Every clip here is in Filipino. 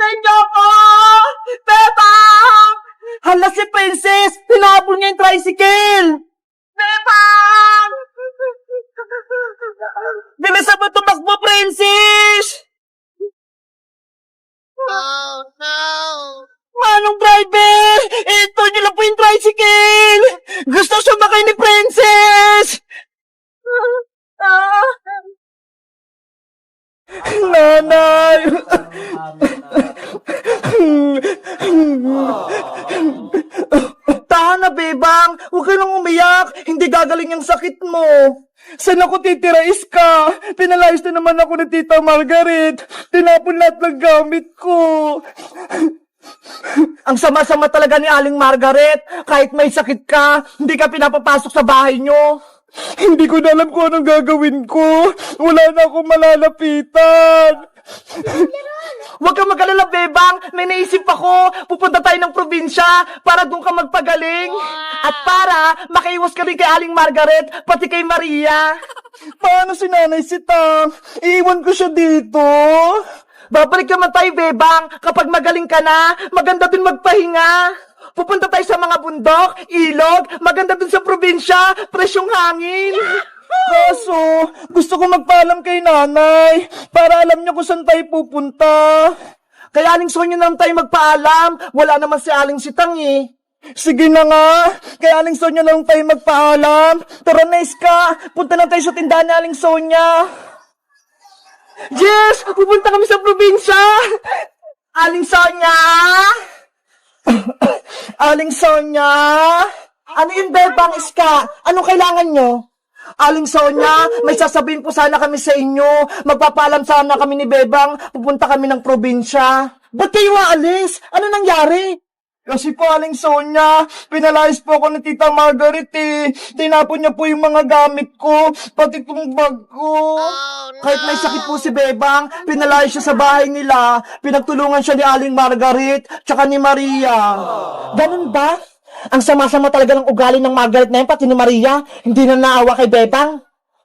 Antayin niyo ako! Bebang! Hala si Princess! Hinabol niya yung tricycle! Bebang! Bilisan mo tumakbo, Princess! Oh no! Manong driver! Ito niyo lang po yung tricycle! Gusto sumakay ni Princess! Nanay! Tahan na, Bebang! Huwag ka nang umiyak! Hindi gagaling yung sakit mo! Saan ako titira, Iska? Pinalayas na naman ako ni Tita Margaret! Tinapon lahat ng gamit ko! Ang sama-sama talaga ni Aling Margaret! Kahit may sakit ka, hindi ka pinapapasok sa bahay nyo! Hindi ko na alam kung anong gagawin ko! Wala na akong malalapitan! Huwag kang mag-alala, Bebang! May naisip ako! Pupunta tayo ng probinsya para doon ka magpagaling! At para makaiwas ka rin kay Aling Margaret, pati kay Maria! Paano si Nanay Sitang? Iiwan ko siya dito? Babalik naman tayo, Bebang! Kapag magaling ka na, maganda din magpahinga! Pupunta tayo sa mga bundok, ilog, maganda dun sa probinsya, presyong hangin! Kaso, gusto ko magpaalam kay Nanay para alam niya kung saan tayo pupunta. Kaya Aling Sonia naman tayo magpaalam. Wala naman si Aling Sitang eh. Sige na nga. Kaya Aling Sonia naman tayo magpaalam. Tara na, Iska. Punta na tayo sa tindahan ni Aling Sonia. Yes! Pupunta kami sa probinsya! Aling Sonia! Aling Sonia! Ano yun, Bebang, Iska? Anong kailangan nyo? Aling Sonia, may sasabihin po sana kami sa inyo. Magpapaalam sana kami ni Bebang. Pupunta kami ng probinsya. Ba't kayo aalis? Ano nangyari? Kasi po, Aling Sonia, pinalayas po ako ni Tita Margaret eh. Tinapon niya po yung mga gamit ko, pati itong bag ko. Kahit may sakit po si Bebang, pinalayas siya sa bahay nila. Pinagtulungan siya ni Aling Margaret, tsaka ni Maria. Ganun ba? Ang sama-sama talaga ng ugali ng Margaret na yun, pati ni Maria. Hindi na naawa kay Bebang.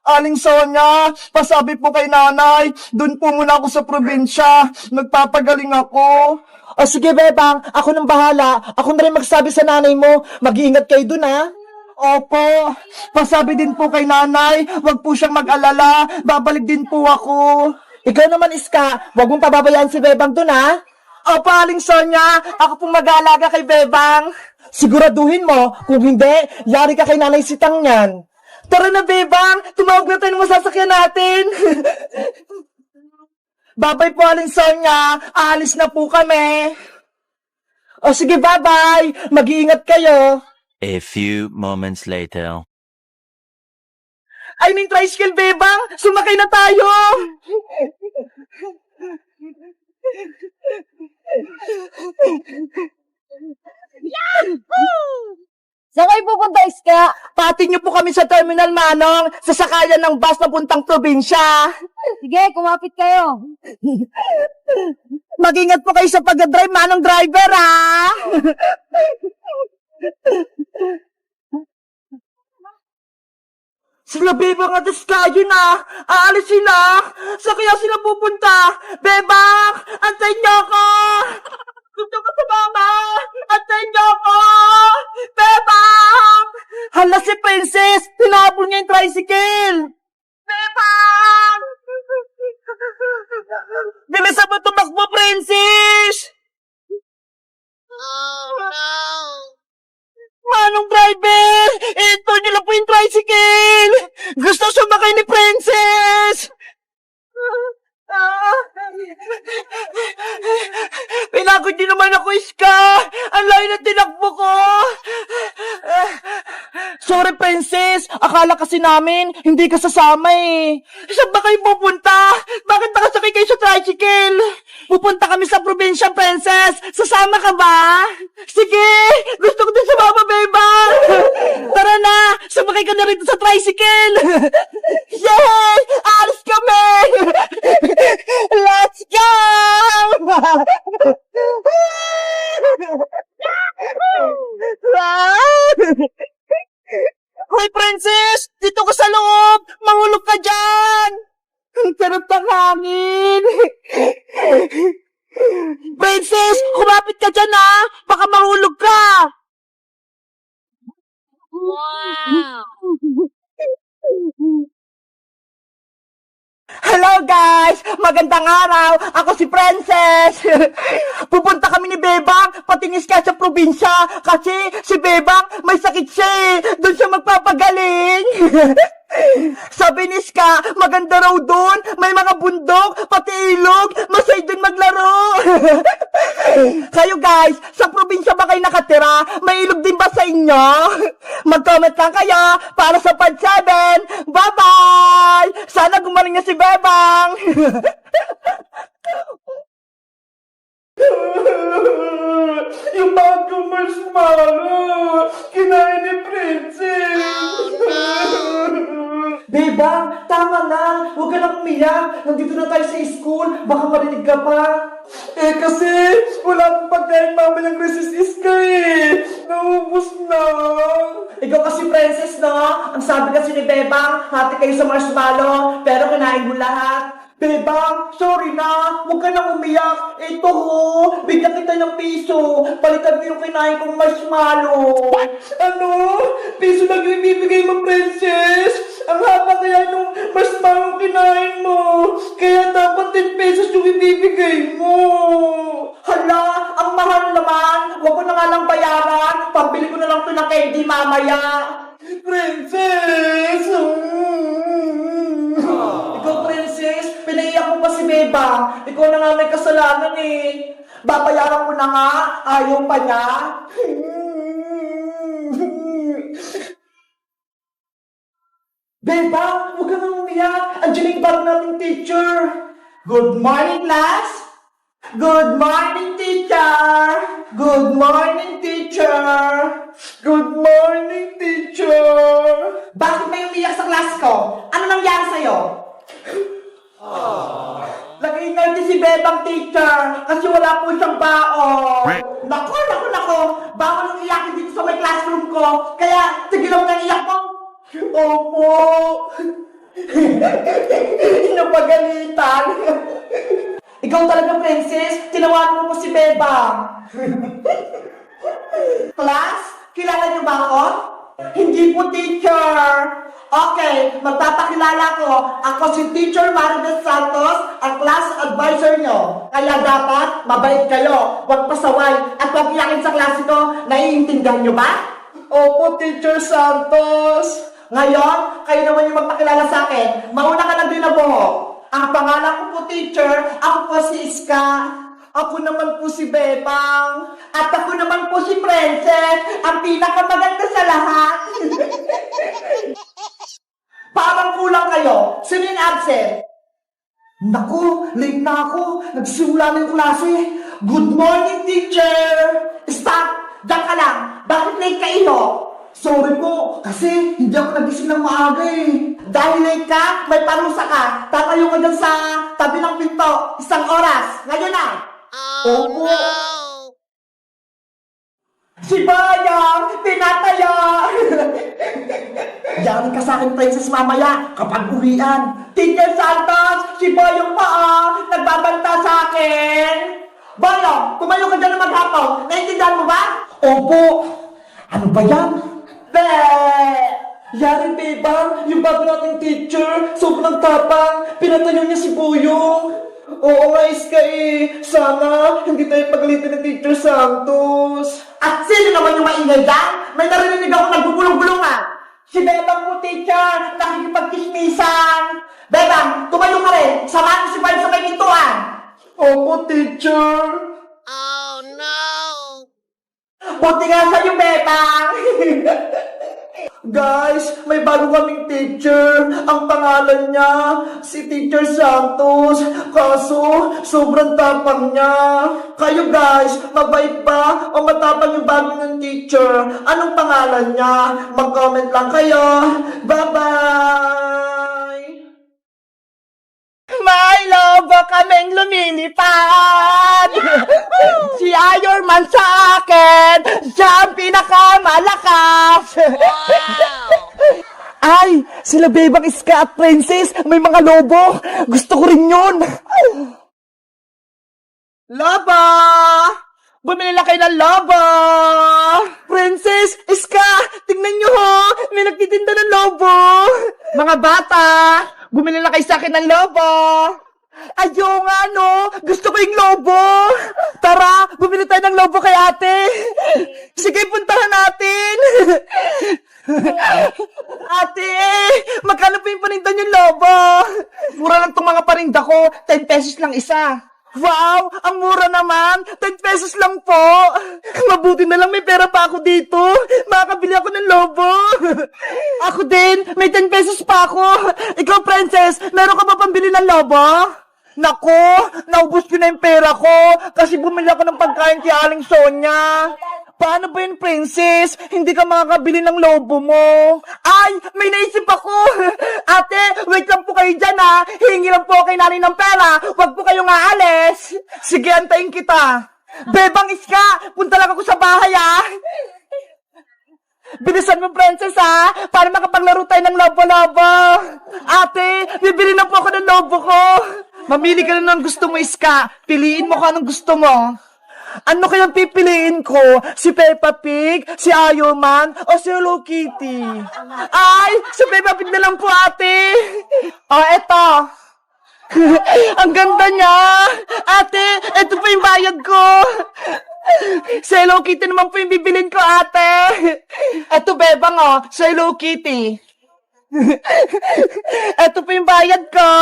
Aling Sonia, pasabi po kay Nanay, dun po muna ako sa probinsya. Nagpapagaling ako. O sige, Bebang, ako nang bahala. Ako na rin magsabi sa nanay mo. Mag-iingat kayo dun, ha? Opo. Pasabi din po kay Nanay, wag po siyang mag-alala. Babalik din po ako. Ikaw naman, Iska, wag mong pababayaan si Bebang dun, ha? Opo, Aling Sonia, ako pong mag-aalaga kay Bebang. Siguraduhin mo, kung hindi, yari ka kay Nanay Sitang yan. Tara na, Bebang, tumawag na tayo ng masasakyan natin. Bye-bye po, Aling Sonia. Aalis na po kami. O sige, bye-bye. Mag-iingat kayo. A few moments later. Ay, may tricycle, Bebang. Sumakay na tayo. Saan kayo pupunta, Iska? Pati niyo po kami sa Terminal Manong, sa sakayan ng bus na puntang probinsya. Sige, kumapit kayo. Mag-ingat po kayo sa pag-drive, Manong driver, ha? Sila Bebang at Iska, yun na. Aalis sila. Sa kaya sila pupunta? Bebang, antayin niyo ako. Gusto ko sa mama. Antayin niyo ako. Bebang! Hala si Princess. Tinapon niya yung tricycle. Bebang! Bilisan mo tumakbo, Princess! Oh no! Manong driver! Ito niyo lang po yung tricycle! Gusto sumakay ni Princess! Pinagod niyo naman ako, Iska! Ang layo na tinakbo ko! Sorry, Princess! Akala kasi namin, hindi ka sasama eh. Saan ba kayo pupunta? Bakit nakasakay kayo sa tricycle? Pupunta kami sa probinsya, Princess! Sasama ka ba? Sige! Gusto ko din sumama, Beba! Tara na! Sumakay ka na rito sa tricycle! Yay! Alis kami! Let's go! Hoy, Princess! Dito ka sa loob! Mahulog ka dyan! Ang sarap ng hangin! Princess, kumapit ka dyan baka mahulog ka. Hello guys! Magandang araw! Ako si Princess! Pupunta kami ni Bebang patinis ka sa probinsya kasi si Bebang may sakit siya doon siya magpapagaling! Sabi ni Ska, maganda raw doon, may mga bundok, pati ilog, masay doon maglaro! Kayo guys, sa probinsya ba kayo nakatira? May ilog din ba sa inyo? Mag-comment lang kayo para sa Part 7! Bye-bye! Sana gumaling na si Bebang! Yung bagong marshmallow, kinain ni Princess! Bebang, tama na! Huwag ka na umiyak! Nandito na tayo sa school, baka marinig ka pa! Kasi wala akong pagkain mamayang recess Iska Naubos na! Ikaw kasi Princess, no? Ang sabi kasi ni Bebang, hati kayo sa marshmallow, pero kinain mo lahat. Bebang, sorry na, huwag ka nang umiyak. Ito bigyan kita ng piso. Palitan mo yung kinain kong marshmallow. Ano? Piso lang yung ibibigay mo, Princess? Ang haba kaya nung marshmallow kinain mo. Kaya dapat 10 pesos yung ibibigay mo. Hala, ang mahal naman. Huwag ko na nga lang bayaran. Pambili ko na lang ito ng candy mamaya. Princess! Ikaw, Princess, pinaiyak mo pa si Bebang. Ikaw na nga may kasalanan Babayaran ko na nga. Ayaw pa niya. Bebang, huwag ka nang umiyak. Andiyan na yung bago nating teacher. Good morning, class. Good morning, teacher. Good morning, teacher. Good morning, teacher. Bakit may umiyak sa class ko? Ano nangyari sa'yo? Nag-iingay si Bebang, teacher, kasi wala po siyang baon. Nako. Bawal ang iyakin dito sa may classroom ko. Kaya, tigilan mo ng iyak mo. Opo. Napagalitan. Ikaw talaga, Princess. Tinawagan mo si Bebang. Class, kilala niyo ba ako? Hindi po, teacher. Okay, magpapakilala ko. Ako si Teacher Maribel Santos, ang class advisor nyo. Kaya dapat, mabait kayo. Huwag pasaway at huwag iyakin sa klase ko. Naiintindihan nyo ba? Opo, Teacher Santos. Ngayon, kayo naman yung magpakilala sa akin. Mauna ka lang din na buhok. Ang pangalan ko po, teacher, ako po si Iska. Ako naman po si Bebang. At ako naman po si Princess, ang pinakamaganda sa lahat. Parang kulang kayo. Sino yung absent? Naku, late na ako. Nagsimula na yung klase. Good morning, teacher. Stop! Diyan ka lang. Bakit late ka iyo? Sorry po, kasi hindi ako nagising ng maaga Dahil late ka, may parusa ka. Tatayo ka dyan sa tabi ng pinto. 1 oras. Ngayon na. Opo. No! Si Bayang, tinataya. Yarin ka sa akin, Princess, mamaya kapag uwian. Teacher Santos, si Bayang pa nagbabanta sa akin. Bayang, tumayo ka dyan na maghapon. Naintindihan mo ba? Opo. Ano ba yan? Yari, Bebang, yung bago nating teacher, sobrang tapang, pinatayo niya si Buyong. Oo nga, Iska sana hindi tayo pagalitan ni Teacher Santos. At sino naman yung maingay dyan? May narinig ako nagbubulong-bulong Si Bebang mo, teacher, nakikipagkismisan. Bebang, tumayo ka rin, samahan mo si Barb sa may pintuan. Opo, teacher. Oh, no! Buti nga sa'yo, Bebang! Guys, may bago kaming teacher. Ang pangalan niya, si Teacher Santos. Kaso, sobrang tapang niya. Kayo guys, mabait ba o matapang yung bago ng teacher? Anong pangalan niya? Mag-comment lang kayo. Bye-bye! May lobo kaming lumilipad. Si Iron Man sa akin, siya ang pinakamalakas. Ay, sila Bebang, Iska at Princess, may mga lobo. Gusto ko rin yun. Lobo! Bumili na kayo ng lobo! Princess, Iska, tingnan nyo ho! May nagtitinda ng lobo! Mga bata, bumili na kayo sa akin ng lobo! Ayo nga, no! Gusto ko yung lobo! Tara, bumili tayo ng lobo kay ate! Sige, puntahan natin! Ate, magkano po yung paninda yung lobo? Mura lang itong mga paninda ko, 10 pesos lang isa. Wow, ang mura naman, 10 pesos lang po. Mabuti na lang may pera pa ako dito. Makakabili ako ng lobo. Ako din, may 10 pesos pa ako. Ikaw, Princess, meron ka ba pambili ng lobo? Nako, naubos ko na yung pera ko kasi bumili ako ng pagkain kay Aling Sonia. Paano ba yun, Princess? Hindi ka makakabili ng lobo mo. Ay, may naisip ako. Ate, wait lang po kayo dyan ha. Hihingi lang po kay nanay ng pera. Huwag po kayong aalis. Sige, antayin kita. Bebang Iska, punta lang ako sa bahay ha. Bilisan mo, Princess, ha? Para makapaglaro tayo ng lobo-lobo. Ate, bibili na po ako ng lobo ko. Mamili ka na ng gusto mo, Iska. Piliin mo kung anong gusto mo. Ano kayang pipiliin ko? Si Peppa Pig, si Iron Man, o si Hello Kitty? Ay, si Peppa Pig na lang po, ate. O, eto. Ang ganda niya. Ate, eto pa yung bayad ko. Si Hello Kitty naman po yung bibilin ko, ate. Eto, Bebang, oh, si Hello Kitty. Eto pa yung bayad ko.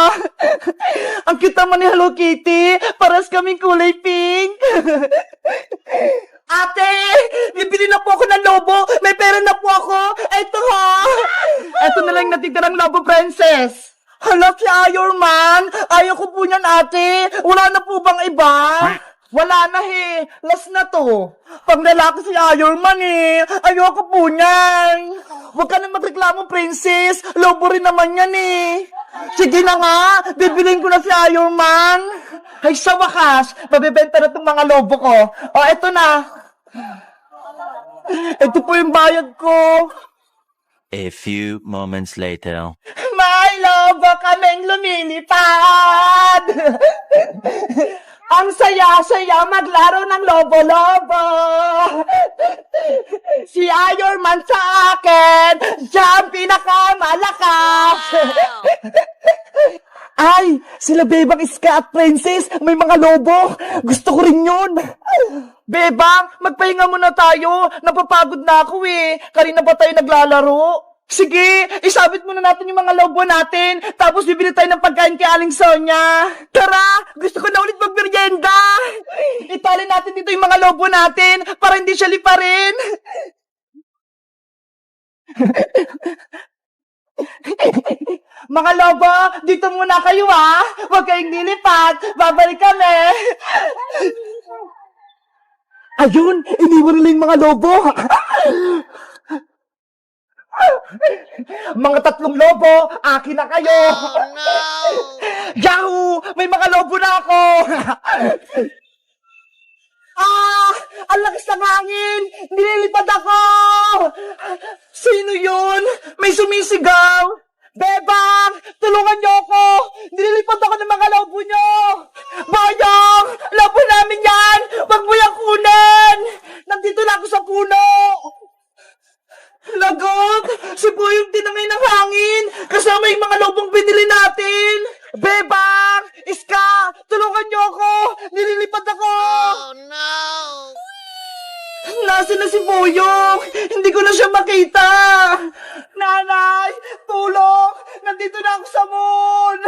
Ang cute naman ni Hello Kitty. Paras kaming kulay pink. Ate, bibili na po ako ng lobo. May pera na po ako. Eto ha. Eto na lang natitirang lobo, Princess. Hala, si Iron Man. Ayaw ko po niyan, ate. Wala na po bang iba? Wala na he. Last na to. Pang lalaki si Iron Man eh. Ayoko po niyan. Huwag ka na magreklamo, Princess. Lobo rin naman yan eh. Sige na nga. Bibilin ko na si Iron Man. Ay, sa wakas. Mabibenta na itong mga lobo ko. O, eto na. Ito po yung bayad ko. A few moments later. May lobo kaming lumilipad. Ang saya-saya maglaro ng lobo-lobo. Si Iron Man sa akin, siya ang pinakamalakas. Ay, sila Bebang, Iska at Princess, may mga lobo. Gusto ko rin yun. Bebang, magpahinga muna tayo. Napapagod na ako eh. Kanina pa tayo naglalaro. Sige, isabit muna natin yung mga lobo natin. Tapos bibili tayo ng pagkain kay Aling Sonia. Tara, gusto ko na ulit magmerienda. Itali natin dito yung mga lobo natin para hindi siya liparin. Mga lobo, dito muna kayo ha. Huwag kayong lilipat. Babalik kami. Ayun, iniwan nila yung mga lobo. Mga 3 lobo, akin na kayo. Oh, no! Yahoo! May mga lobo na ako. Ang lakas ng hangin. Nililipad ako. Sino yun? May sumisigaw. Bebang, tulungan niyo ako. Nililipad ako ng mga lobo niyo. Boyong, lobo namin yan. Wag mo yung kunin. Nandito lang ako sa puno. Lagot! Si Boyong tinangay ng hangin! Kasama yung mga lobong binili natin! Bebang! Iska! Tulungan niyo ako! Nililipad ako! Oh no! Nasaan na si Boyong? Hindi ko na siya makita! Nanay! Tulong! Nandito na ako sa moon!